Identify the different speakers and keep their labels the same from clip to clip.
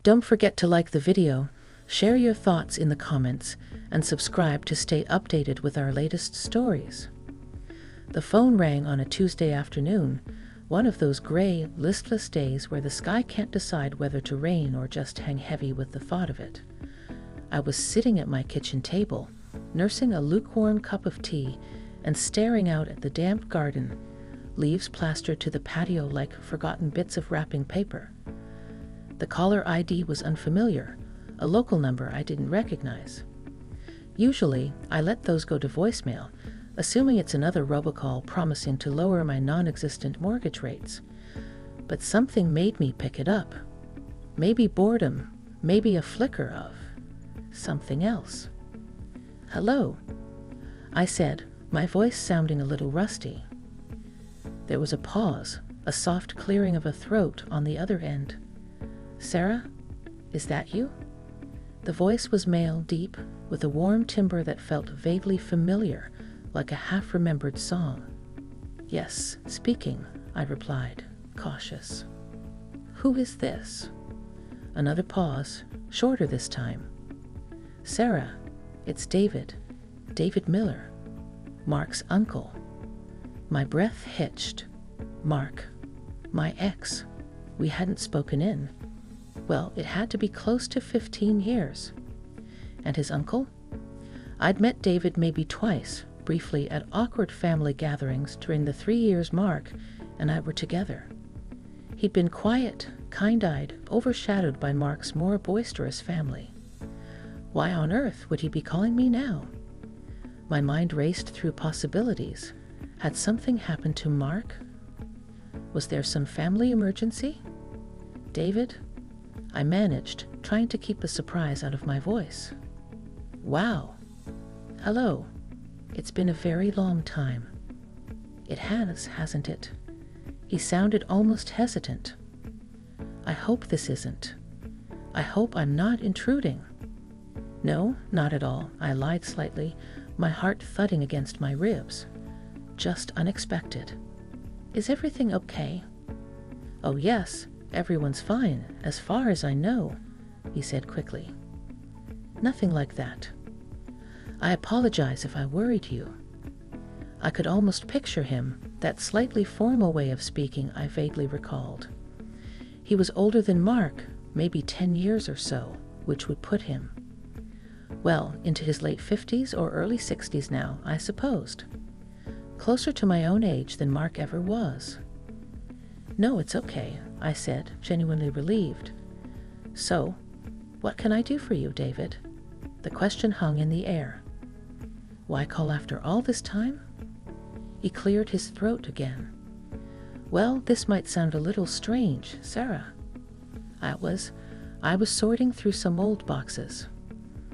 Speaker 1: Don't forget to like the video, share your thoughts in the comments, and subscribe to stay updated with our latest stories. The phone rang on a Tuesday afternoon, one of those gray, listless days where the sky can't decide whether to rain or just hang heavy with the thought of it. I was sitting at my kitchen table, nursing a lukewarm cup of tea and staring out at the damp garden, leaves plastered to the patio like forgotten bits of wrapping paper. The caller ID was unfamiliar, a local number I didn't recognize. Usually, I let those go to voicemail, assuming it's another robocall promising to lower my non-existent mortgage rates. But something made me pick it up. Maybe boredom, maybe a flicker of something else. "Hello," I said, my voice sounding a little rusty. There was a pause, a soft clearing of a throat on the other end. "Sarah, is that you?" The voice was male, deep, with a warm timbre that felt vaguely familiar, like a half-remembered song. "Yes, speaking," I replied, cautious. "Who is this?" Another pause, shorter this time. "Sarah, it's David Miller, Mark's uncle." My breath hitched. Mark, my ex. We hadn't spoken in. Well, it had to be close to 15 years. And his uncle? I'd met David maybe twice, briefly at awkward family gatherings during the 3 years Mark and I were together. He'd been quiet, kind-eyed, overshadowed by Mark's more boisterous family. Why on earth would he be calling me now? My mind raced through possibilities. Had something happened to Mark? Was there some family emergency? David? I managed, trying to keep the surprise out of my voice. "Wow. Hello. It's been a very long time." "It has, hasn't it?" He sounded almost hesitant. "I hope this isn't. I hope I'm not intruding." "No, not at all," I lied slightly, my heart thudding against my ribs. "Just unexpected." "Is everything okay?" "Oh yes, everyone's fine, as far as I know," he said quickly. "Nothing like that. I apologize if I worried you." I could almost picture him, that slightly formal way of speaking I vaguely recalled. He was older than Mark, maybe 10 years or so, which would put him, well, into his late 50s or early 60s now, I supposed. Closer to my own age than Mark ever was. "No, it's okay," I said, genuinely relieved. "So, what can I do for you, David?" The question hung in the air. Why call after all this time? He cleared his throat again. "Well, this might sound a little strange, Sarah. I was sorting through some old boxes.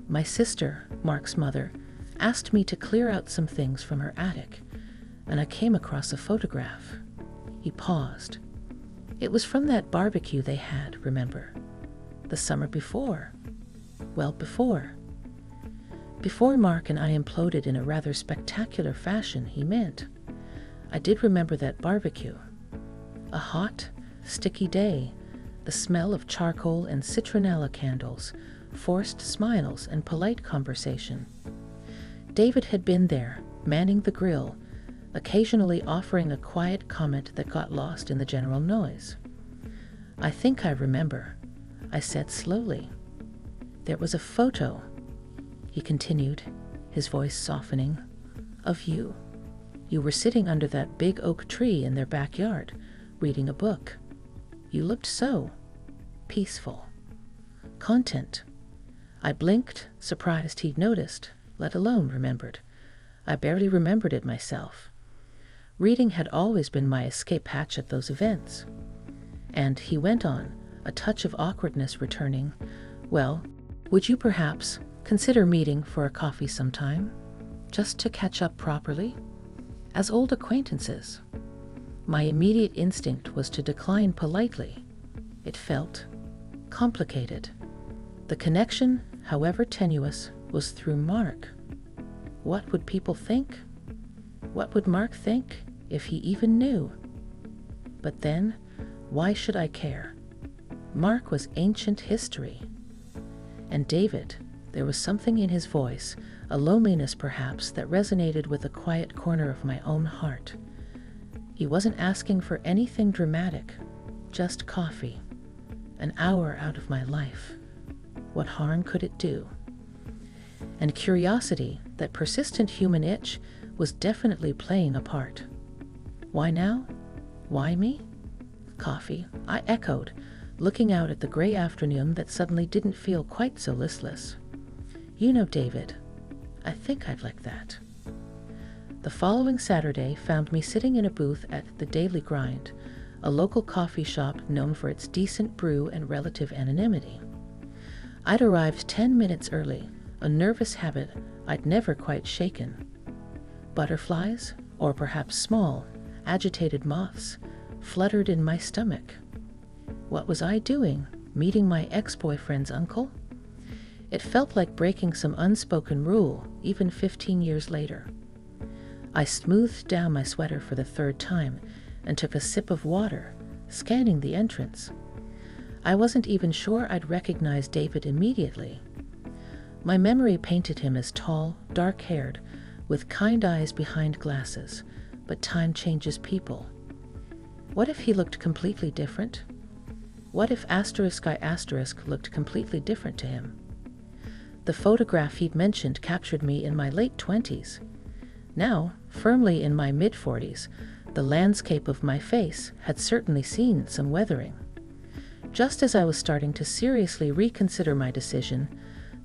Speaker 1: My sister, Mark's mother, asked me to clear out some things from her attic, and I came across a photograph." He paused. "It was from that barbecue they had, remember? The summer before. Well, before Mark and I imploded in a rather spectacular fashion, he meant. I did remember that barbecue. A hot, sticky day, the smell of charcoal and citronella candles, forced smiles and polite conversation. David had been there, manning the grill, occasionally offering a quiet comment that got lost in the general noise. "I think I remember," I said slowly. "There was a photo," he continued, his voice softening, "of you. You were sitting under that big oak tree in their backyard, reading a book. You looked so peaceful. Content." I blinked, surprised he'd noticed, let alone remembered. I barely remembered it myself. Reading had always been my escape hatch at those events. And he went on, a touch of awkwardness returning, "Well, would you perhaps consider meeting for a coffee sometime? Just to catch up properly? As old acquaintances?" My immediate instinct was to decline politely. It felt complicated. The connection, however tenuous, was through Mark. What would people think? What would Mark think, if he even knew? But then, why should I care? Mark was ancient history. And David, there was something in his voice, a loneliness perhaps, that resonated with a quiet corner of my own heart. He wasn't asking for anything dramatic, just coffee. An hour out of my life. What harm could it do? And curiosity, that persistent human itch, was definitely playing a part. Why now? Why me? Coffee, I echoed, looking out at the gray afternoon that suddenly didn't feel quite so listless. You know, David, I think I'd like that. The following Saturday found me sitting in a booth at the Daily Grind, a local coffee shop known for its decent brew and relative anonymity. I'd arrived 10 minutes early, a nervous habit I'd never quite shaken. Butterflies, or perhaps small, agitated moths, fluttered in my stomach. What was I doing, meeting my ex-boyfriend's uncle? It felt like breaking some unspoken rule, even 15 years later. I smoothed down my sweater for the third time and took a sip of water, scanning the entrance. I wasn't even sure I'd recognize David immediately. My memory painted him as tall, dark-haired, with kind eyes behind glasses, but time changes people. What if he looked completely different? What if **I** looked completely different to him? The photograph he'd mentioned captured me in my late 20s. Now, firmly in my mid-40s, the landscape of my face had certainly seen some weathering. Just as I was starting to seriously reconsider my decision,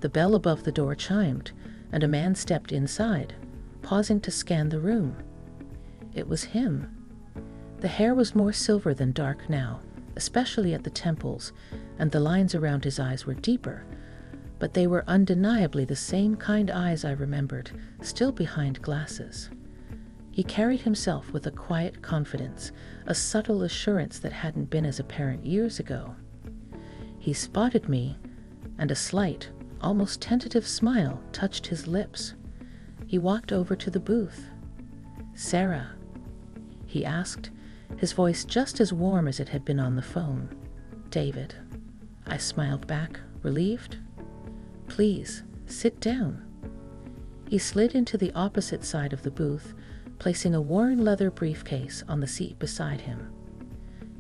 Speaker 1: the bell above the door chimed, and a man stepped inside, pausing to scan the room. It was him. The hair was more silver than dark now, especially at the temples, and the lines around his eyes were deeper, but they were undeniably the same kind eyes I remembered, still behind glasses. He carried himself with a quiet confidence, a subtle assurance that hadn't been as apparent years ago. He spotted me, and a slight, almost tentative smile touched his lips. He walked over to the booth. "Sarah?" he asked, his voice just as warm as it had been on the phone. "David." I smiled back, relieved. "Please, sit down." He slid into the opposite side of the booth, placing a worn leather briefcase on the seat beside him.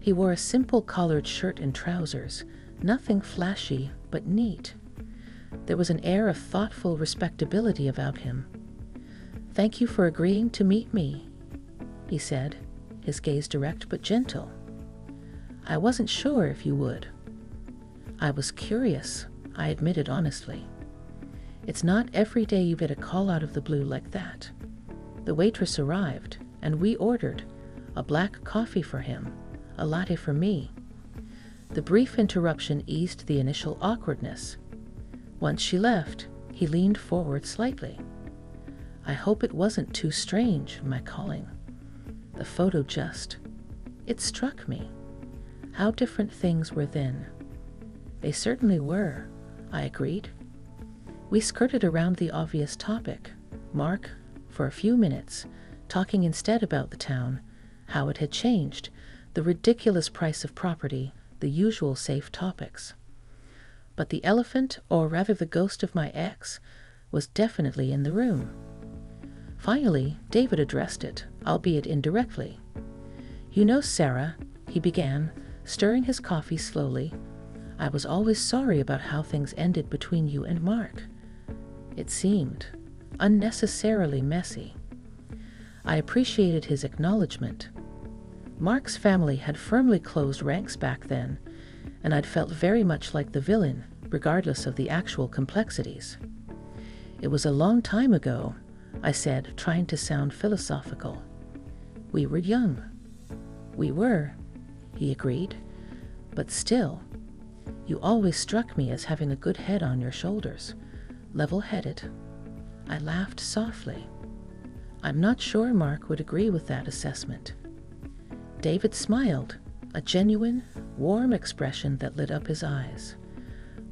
Speaker 1: He wore a simple collared shirt and trousers, nothing flashy, but neat. There was an air of thoughtful respectability about him. "Thank you for agreeing to meet me," he said, his gaze direct but gentle. "I wasn't sure if you would." "I was curious," I admitted honestly. "It's not every day you get a call out of the blue like that." The waitress arrived, and we ordered a black coffee for him, a latte for me. The brief interruption eased the initial awkwardness. Once she left, he leaned forward slightly. "I hope it wasn't too strange, my calling." The photo it struck me. How different things were then. They certainly were, I agreed. We skirted around the obvious topic, Mark, for a few minutes, talking instead about the town, how it had changed, the ridiculous price of property, the usual safe topics. But the elephant, or rather the ghost of my ex, was definitely in the room. Finally, David addressed it, albeit indirectly. "You know, Sarah," he began, stirring his coffee slowly, "I was always sorry about how things ended between you and Mark. It seemed unnecessarily messy." I appreciated his acknowledgement. Mark's family had firmly closed ranks back then, and I'd felt very much like the villain, regardless of the actual complexities. "It was a long time ago," I said, trying to sound philosophical. "We were young." "We were," he agreed. "But still, you always struck me as having a good head on your shoulders, level-headed." I laughed softly. "I'm not sure Mark would agree with that assessment." David smiled, a genuine, warm expression that lit up his eyes.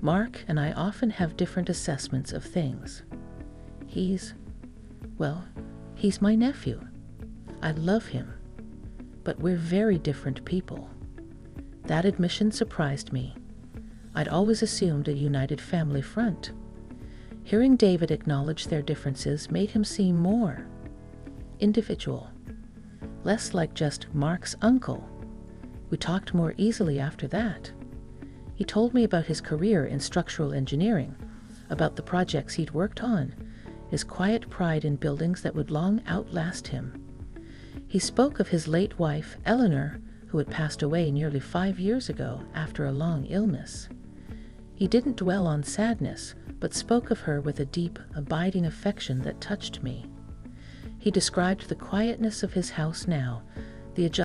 Speaker 1: "Mark and I often have different assessments of things. He's my nephew. I love him. But we're very different people." That admission surprised me, I'd always assumed a united family front. Hearing David acknowledge their differences made him seem more individual, less like just Mark's uncle. We talked more easily after that. He told me about his career in structural engineering, about the projects he'd worked on, his quiet pride in buildings that would long outlast him. He spoke of his late wife, Eleanor, who had passed away nearly 5 years ago after a long illness. He didn't dwell on sadness, but spoke of her with a deep, abiding affection that touched me. He described the quietness of his house now, the